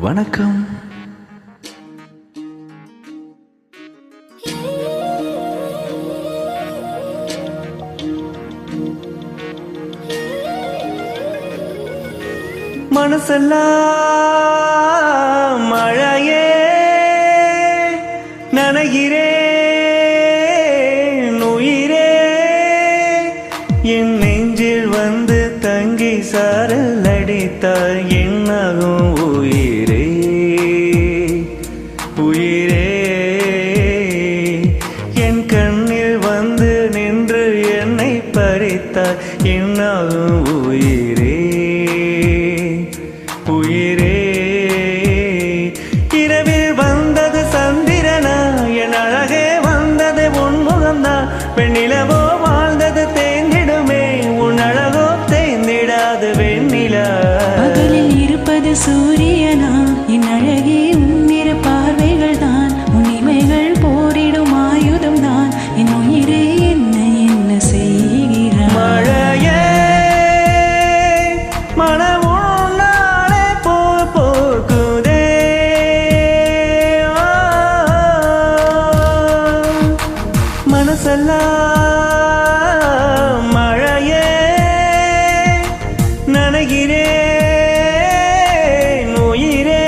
வணக்கம். மனசெல்லாம் மழையே நனைகிறேன் உயிரே, என் நெஞ்சில் வந்து தங்கி சாரல் அடித்தாய் என்னாகும் உயிரே உயிரே, என் கண்ணில் வந்து நின்று என்னை பறித்தாய் என்னாகும் உயிரே உயிரே. இரவில் வந்தது சந்திரனா, என் அழகே வந்தது உன்முகம்தான், பெண்ணிலவோ வாழ்ந்தது தேர்ந்திடுமே, உன் அழகோ தேர்ந்திடாது வெண்ணிலா. பகலில் இருப்பது சூரியனா, என் அழகே உன்னிற பார்வைகள் தான், உன் இமைகள் போரிடும் ஆயுதம் தான், என் உயிரே என்ன என்ன செய்கிறாய். மழையே மனம் உன்னாலே போக்குதே, மனசெல்லாம் மழையே நனைகிறேன் உயிரே.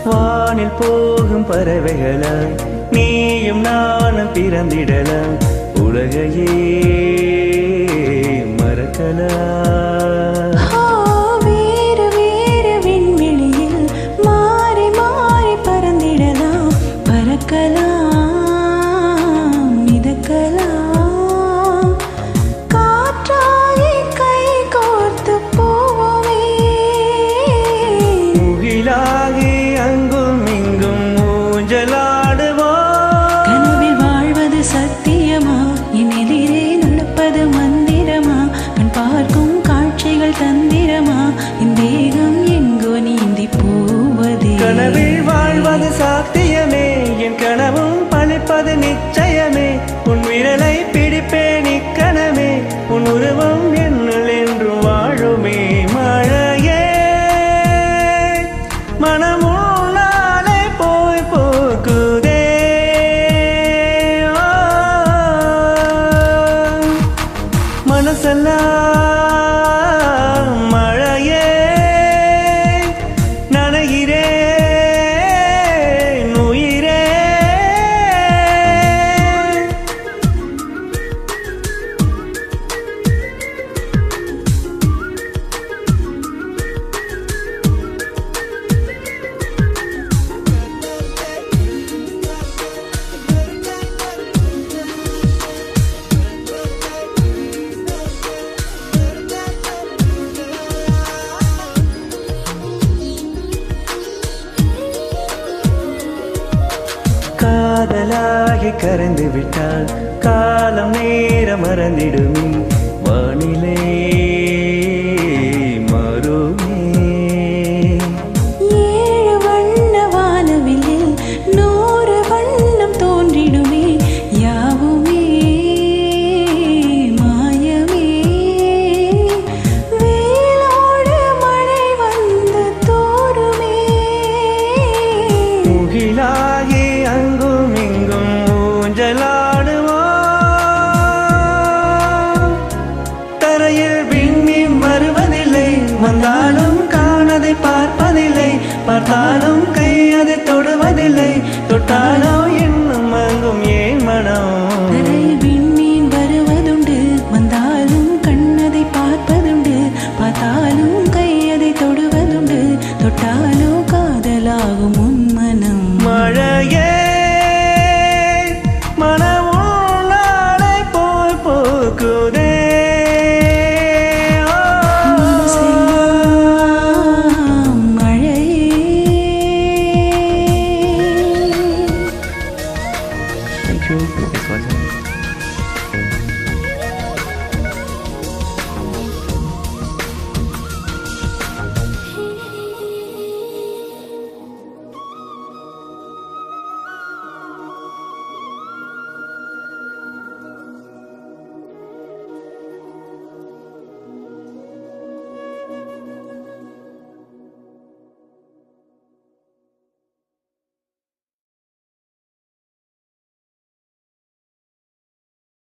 வானில் போகும் பறவைகளாய் நீயும் நானும் பிறந்திடலாம், உலகையே மறக்கலாம். வேறு வேறு விண்வெளியில் மாறி மாறி பறந்திடலாம், பறக்கலாம் மிதக்கலாம், காற்றாகி கை கோர்த்து போவோமே, முகிலாகி அங்கும் இங்கும் ஊஞ்சலாடுவோம். கனவில் வாழ்வது சத்தியமா, என் எதிரே நடப்பது மந்திரமா, கண் பார்க்கும் காட்சிகள் தந்திரமா, என் தேகம் எங்கோ நீந்தி போவதே. கனவில் வாழ்வது சாத்தியமே, என் கனவும் பழிப்பது நிச்சயமே, உன் விரலை பிடிப்பேன் இக்கணமே, உன் உருவம் என்னுள் என்றும் வாழுமே. மழையே மனம் உன்னாலே போய் போக்குதே, மனசெல்லாம் மழையே நனைகிறேன் உயிரே. காதலாகி கரைந்து விட்டால் காலம் நேரம் மறந்திடுமே, வானிலை மறுமே. ஏழு வண்ண வானவில்லில் 100 வண்ணம் தோன்றிடுமே, யாவுமே மாயமே, வேலோடு மழை வந்து தோறுமே, முகிலாகி அங்கும் இங்கும் ஊஞ்சலாடுவோம். தரையில் விண்மீன் வருவதில்லை, வந்தாலும் காணதை பார்ப்பதில்லை, பார்த்தாலும் கை அதை தொடுவதில்லை, தொட்டாலும் இன்னும் அங்கும் ஏன் மனம். தரையில் விண்மீன் வருவதுண்டு, வந்தாலும் கண்ணதை பார்ப்பதுண்டு, பார்த்தாலும் கையதை தொடுவதுண்டு, தொட்டாலோ காதலாகும் உன் மனம். மழையே மனம் உன்னாலே போய் போக்குதே, மனசெல்லாம் மழையே. Thank you.